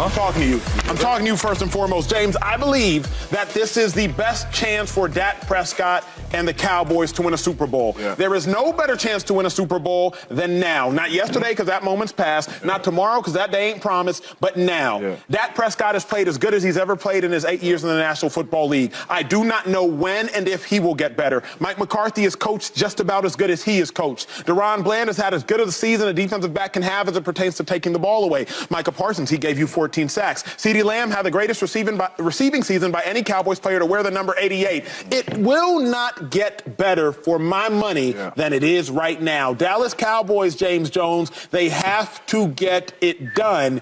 I'm talking to you. I'm talking to you first and foremost. James, I believe that this is the best chance for Dak Prescott and the Cowboys to win a Super Bowl. Yeah. There is no better chance to win a Super Bowl than now. Not yesterday, because that moment's past. Yeah. Not tomorrow, because that day ain't promised. But now. Yeah. Dak Prescott has played as good as he's ever played in his 8 years in the National Football League. I do not know when and if he will get better. Mike McCarthy is coached just about as good as he is coached. Deron Bland has had as good of a season a defensive back can have as it pertains to taking the ball away. Micah Parsons, he gave you 14 sacks. CeeDee Lamb had the greatest receiving season by any Cowboys player to wear the number 88. It will not get better for my money than it is right now. Dallas Cowboys, James Jones, they have to get it done.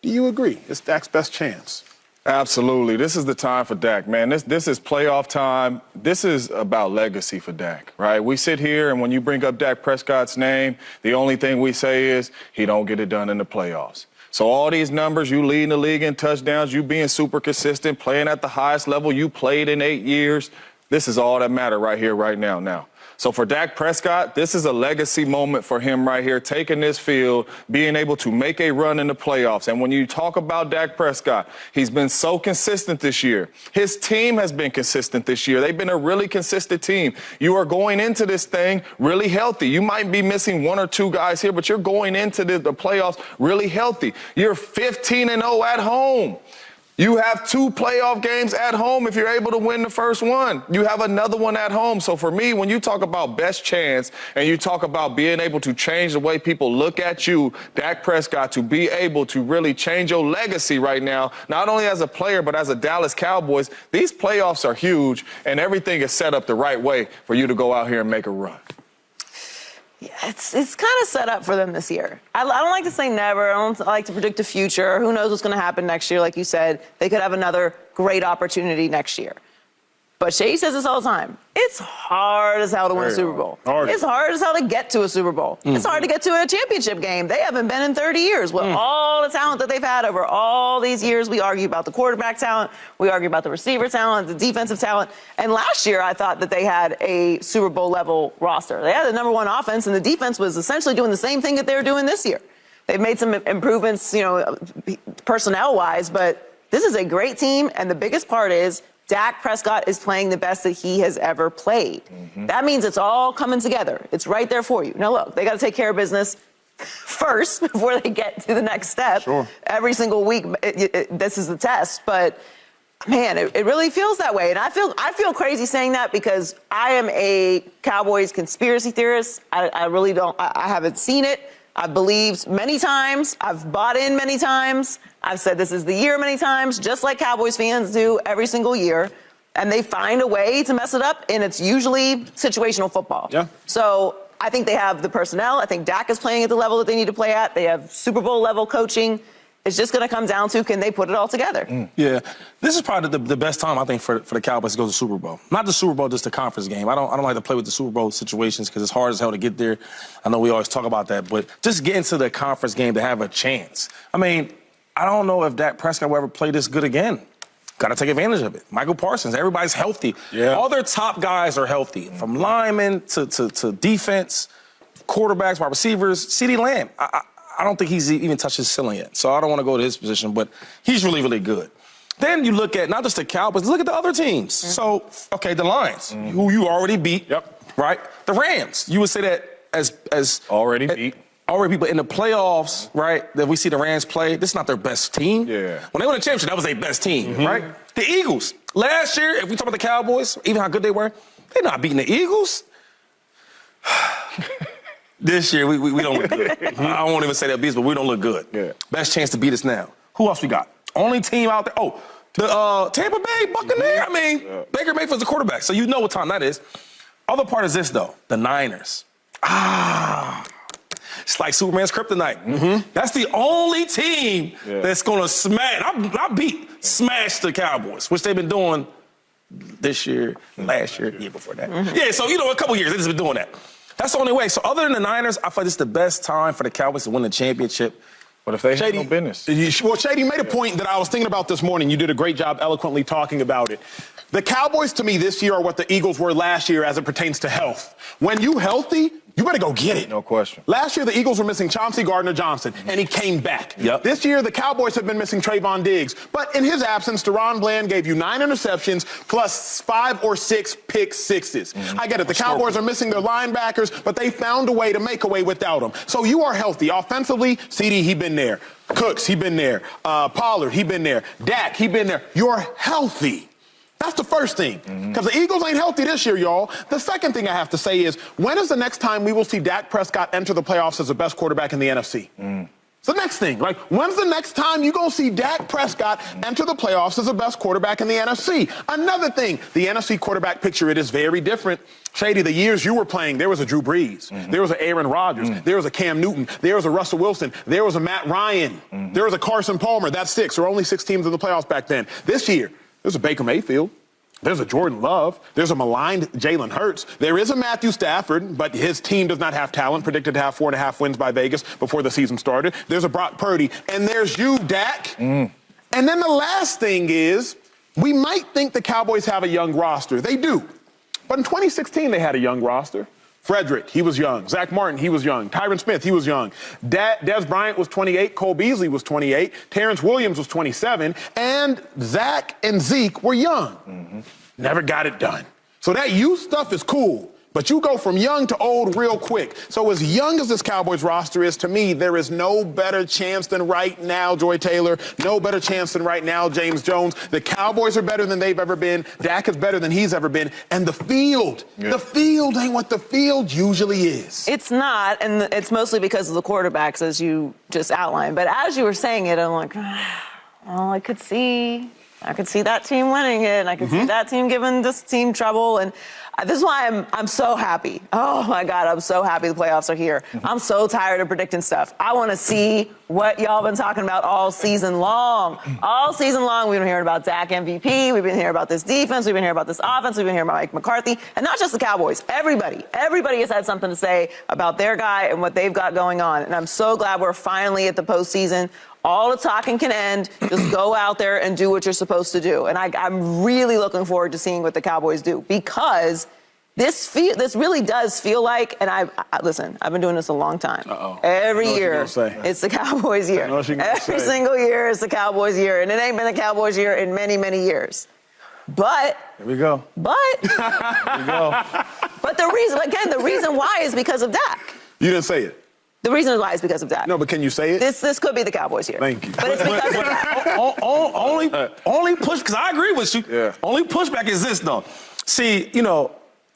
Do you agree? It's Dak's best chance. Absolutely. This is the time for Dak, man. This is playoff time. This is about legacy for Dak, right? We sit here, and when you bring up Dak Prescott's name, the only thing we say is he don't get it done in the playoffs. So all these numbers, you leading the league in touchdowns, you being super consistent, playing at the highest level you played in 8 years, this is all that matter right here, right now. So for Dak Prescott, this is a legacy moment for him right here, taking this field, being able to make a run in the playoffs. And when you talk about Dak Prescott, he's been so consistent this year. His team has been consistent this year. They've been a really consistent team. You are going into this thing really healthy. You might be missing one or two guys here, but you're going into the playoffs really healthy. You're 15-0 at home. You have 2 playoff games at home if you're able to win the first one. You have another one at home. So for me, when you talk about best chance and you talk about being able to change the way people look at you, Dak Prescott, to be able to really change your legacy right now, not only as a player but as a Dallas Cowboys, these playoffs are huge and everything is set up the right way for you to go out here and make a run. Yeah, it's kind of set up for them this year. I don't like to say never. I don't like to predict the future. Who knows what's going to happen next year? Like you said, they could have another great opportunity next year. But Shay says this all the time. It's hard as hell to win a Super Bowl. It's hard as hell to get to a Super Bowl. It's hard to get to a championship game. They haven't been in 30 years with all the talent that they've had over all these years. We argue about the quarterback talent. We argue about the receiver talent, the defensive talent. And last year, I thought that they had a Super Bowl level roster. They had the #1 offense, and the defense was essentially doing the same thing that they were doing this year. They've made some improvements, personnel-wise, but this is a great team, and the biggest part is Dak Prescott is playing the best that he has ever played. That means it's all coming together. It's right there for you. Now, look, they got to take care of business first before they get to the next step. Sure. Every single week, this is the test. But, man, it really feels that way. And I feel crazy saying that because I am a Cowboys conspiracy theorist. I really don't. I haven't seen it. I've believed many times. I've bought in many times. I've said this is the year many times, just like Cowboys fans do every single year. And they find a way to mess it up, and it's usually situational football. Yeah. So I think they have the personnel. I think Dak is playing at the level that they need to play at. They have Super Bowl level coaching. It's just going to come down to, can they put it all together? Yeah. This is probably the best time, I think, for the Cowboys to go to the Super Bowl. Not the Super Bowl, just the conference game. I don't like to play with the Super Bowl situations because it's hard as hell to get there. I know we always talk about that, but just getting to the conference game to have a chance. I mean, I don't know if Dak Prescott will ever play this good again. Got to take advantage of it. Michael Parsons, everybody's healthy. Yeah. All their top guys are healthy, from linemen to defense, quarterbacks, wide receivers. CeeDee Lamb, I don't think he's even touched his ceiling yet, so I don't want to go to his position, but he's really, really good. Then you look at not just the Cowboys, look at the other teams. So, okay, the Lions, who you already beat, right? The Rams, you would say that as already beat. Already beat, but in the playoffs, right, that we see the Rams play, this is not their best team. Yeah. When they won the championship, that was their best team, right? The Eagles, last year, if we talk about the Cowboys, even how good they were, they're not beating the Eagles. This year, we don't look good. I won't even say that beast, but we don't look good. Yeah. Best chance to beat us now. Who else we got? Only team out there. Oh, the Tampa Bay Buccaneers. I mean, Baker Mayfield's the quarterback, so you know what time that is. Other part is this, though. The Niners. It's like Superman's kryptonite. That's the only team that's going to smash. Smash the Cowboys, which they've been doing this year, last year, the year before that. Yeah, so, a couple years they've just been doing that. That's the only way. So other than the Niners, I feel like this is the best time for the Cowboys to win the championship. But if they Shady, have no business. Well, Shady made a point that I was thinking about this morning. You did a great job eloquently talking about it. The Cowboys, to me, this year are what the Eagles were last year as it pertains to health. When you healthy, you better go get it. No question. Last year, the Eagles were missing Chauncey Gardner-Johnson, and he came back. Yep. This year, the Cowboys have been missing Trayvon Diggs. But in his absence, Deron Bland gave you 9 interceptions plus 5 or 6 pick sixes. I get it. The Cowboys are missing their linebackers, but they found a way to make a way without them. So you are healthy. Offensively, CD, he been there. Cooks, he been there. Pollard, he been there. Dak, he been there. You're healthy. That's the first thing, because the Eagles ain't healthy this year, y'all. The second thing I have to say is, when is the next time we will see Dak Prescott enter the playoffs as the best quarterback in the NFC? It's the next thing. Like, when's the next time you gonna see Dak Prescott enter the playoffs as the best quarterback in the NFC? Another thing, the NFC quarterback picture, it is very different. Shady, the years you were playing, there was a Drew Brees, there was an Aaron Rodgers, there was a Cam Newton, there was a Russell Wilson, there was a Matt Ryan, there was a Carson Palmer. That's 6. There were only 6 teams in the playoffs back then. This year, there's a Baker Mayfield. There's a Jordan Love. There's a maligned Jalen Hurts. There is a Matthew Stafford, but his team does not have talent, predicted to have 4.5 wins by Vegas before the season started. There's a Brock Purdy. And there's you, Dak. And then the last thing is, we might think the Cowboys have a young roster. They do. But in 2016, they had a young roster. Frederick, he was young. Zach Martin, he was young. Tyron Smith, he was young. Dez Bryant was 28. Cole Beasley was 28. Terrence Williams was 27. And Zach and Zeke were young. Never got it done. So that youth stuff is cool, but you go from young to old real quick. So as young as this Cowboys roster is, to me, there is no better chance than right now, Joy Taylor. No better chance than right now, James Jones. The Cowboys are better than they've ever been. Dak is better than he's ever been. And the field ain't what the field usually is. It's not, and it's mostly because of the quarterbacks, as you just outlined. But as you were saying it, I'm like, I could see that team winning it, and I could see that team giving this team trouble. And this is why I'm so happy. Oh, my God, I'm so happy the playoffs are here. I'm so tired of predicting stuff. I want to see what y'all been talking about all season long. All season long, we've been hearing about Dak MVP. We've been hearing about this defense. We've been hearing about this offense. We've been hearing about Mike McCarthy. And not just the Cowboys. Everybody has had something to say about their guy and what they've got going on. And I'm so glad we're finally at the postseason. All the talking can end. Just go out there and do what you're supposed to do. And I'm really looking forward to seeing what the Cowboys do, because this really does feel like, and listen, I've been doing this a long time. Every year, it's the Cowboys year. Every single year, it's the Cowboys year. And it ain't been the Cowboys year in many, many years. But here we go. But here we go. But the reason why is because of Dak. You didn't say it. The reason why is because of Dak. No, but can you say it? This could be the Cowboys here. Thank you. But it's because of Dak. Only push, because I agree with you. Yeah. Only pushback is this, though. See,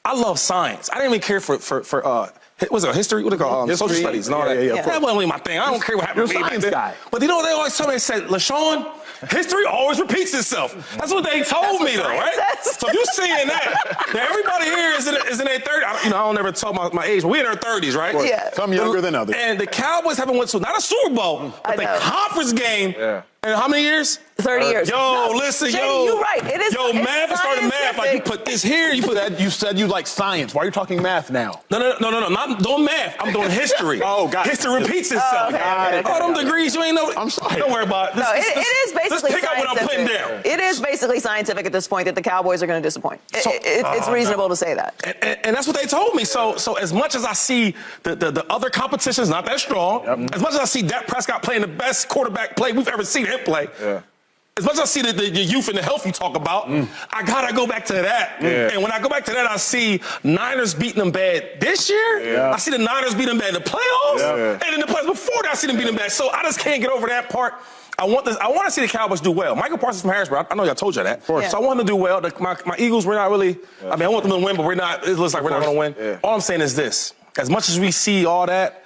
I love science. I didn't even care for what's it, history? What do they call social studies and all that. Yeah. That wasn't really my thing. I don't care what happened You're to a me. science guy. But they always told me, they said, LeSean, history always repeats itself. That's what they told me, though, right? Says. So you seeing that. Now, everybody here is in their 30s. I don't ever tell my age, but we're in our 30s, right? Yeah. Some younger than others. And the Cowboys haven't went to not a Super Bowl, but the conference game. Yeah. In how many years? 30 years. Listen, Shady, you're right. It is. Yo, math is starting math. Like, you put this here, you put that. You said you like science. Why are you talking math now? No. Not doing math. I'm doing history. Oh, got it. History repeats itself. Okay. Them degrees, you ain't know. I'm sorry. Don't worry about it. No, it is basically Let's pick up what I'm putting scientific. down. It is basically scientific at this point that the Cowboys are going to disappoint. It's reasonable to say that. And that's what they told me. So as much as I see the other competition's not that strong, as much as I see Dak Prescott playing the best quarterback play we've ever seen him play, as much as I see the youth and the health you talk about, I gotta go back to that. Yeah. And when I go back to that, I see Niners beating them bad this year. Yeah. I see the Niners beating them bad in the playoffs. Yeah. And in the playoffs before that, I see them beating them bad. So I just can't get over that part. I want to see the Cowboys do well. Michael Parsons from Harrisburg, I know y'all told you that. Of course. Yeah. So I want them to do well. My Eagles, we're not really, I want them to win, but we're not, it looks like we're not going to win. Yeah. All I'm saying is this. As much as we see all that,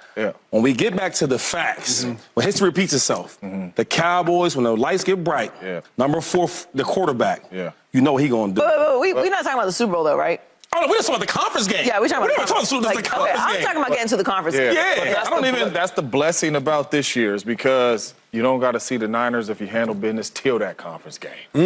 when we get back to the facts, when history repeats itself, the Cowboys, when the lights get bright, number 4, the quarterback, you know what he going to do. But we're not talking about the Super Bowl, though, right? Oh, no, we're just talking about the conference game. Yeah, we're talking about the conference game. I'm talking about getting to the conference game. Yeah, That's the blessing about this year, is because you don't got to see the Niners if you handle business till that conference game. You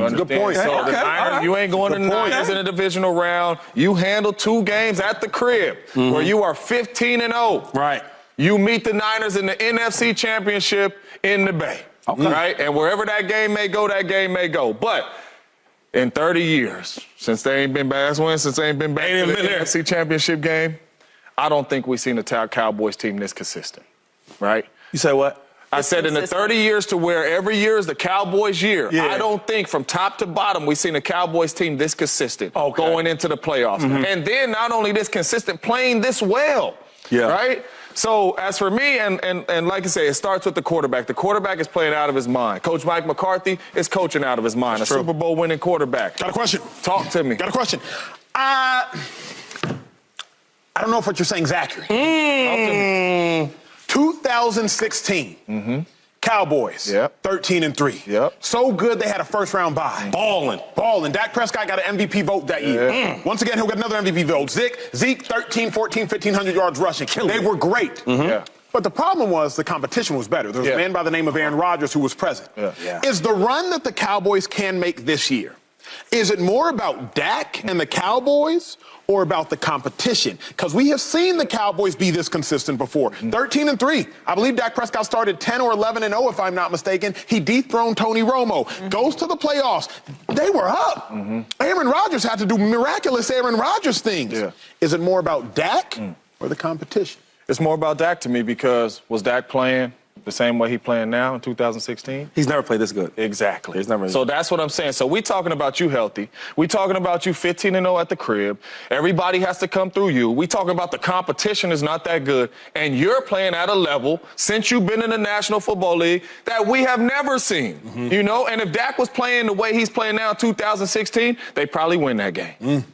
understand? Good point. So the Niners, you ain't going to the Niners in a divisional round. You handle 2 games at the crib where you are 15-0. Right. You meet the Niners in the NFC Championship in the Bay, right? And wherever that game may go, that game may go. But in 30 years, since they ain't been back, since they ain't been back in the NFC Championship game, I don't think we've seen a Cowboys team this consistent, right? You say what? I said in the 30 years to where every year is the Cowboys' year, I don't think from top to bottom we've seen a Cowboys team this consistent going into the playoffs. And then not only this consistent, playing this well, right? So as for me, and like I say, it starts with the quarterback. The quarterback is playing out of his mind. Coach Mike McCarthy is coaching out of his mind. That's a Super Bowl winning quarterback. Got a question. Talk to me. Got a question. I don't know if what you're saying is accurate. Talk to me. 2016. Cowboys, 13-3. So good they had a first-round bye. Balling. Dak Prescott got an MVP vote that year. Once again, he'll get another MVP vote. Zeke, 13, 14, 1,500 yards rushing. They were great. But the problem was the competition was better. There was a man by the name of Aaron Rodgers who was present. Is the run that the Cowboys can make this year, is it more about Dak and the Cowboys or about the competition? Because we have seen the Cowboys be this consistent before. 13-3. I believe Dak Prescott started 10 or 11-0, if I'm not mistaken. He dethroned Tony Romo. Goes to the playoffs. They were up. Aaron Rodgers had to do miraculous Aaron Rodgers things. Is it more about Dak or the competition? It's more about Dak to me because was Dak playing the same way he playing now in 2016? He's never played this good. Exactly. He's never. So that's what I'm saying. So we talking about you healthy. We talking about you 15-0 at the crib. Everybody has to come through you. We talking about the competition is not that good. And you're playing at a level, since you've been in the National Football League, that we have never seen. You know, and if Dak was playing the way he's playing now in 2016, they probably win that game.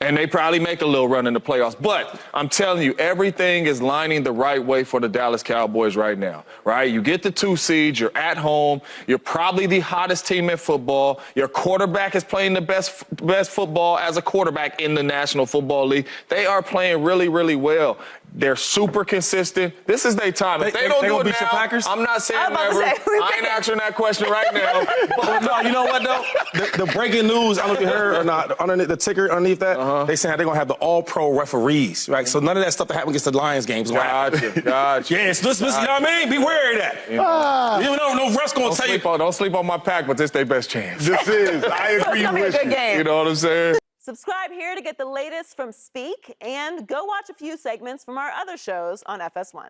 And they probably make a little run in the playoffs. But I'm telling you, everything is lining the right way for the Dallas Cowboys right now, right? You get the 2 seeds, you're at home, you're probably the hottest team in football. Your quarterback is playing the best football as a quarterback in the National Football League. They are playing really, really well. They're super consistent. This is their time. If they don't do it now, Packers? I'm not saying never. I ain't answering that question right now. But no, you know what, though? The breaking news, I don't know if you heard or not, underneath the ticker underneath that, they saying they're going to have the all-pro referees, right? So none of that stuff that happened against the Lions games. Gotcha. Yes, listen, you know what I mean? Be wary of that. You know, no ref's going to tell you. Don't sleep on my pack, but this is their best chance. This is. I agree with you. You know what I'm saying? Subscribe here to get the latest from Speak and go watch a few segments from our other shows on FS1.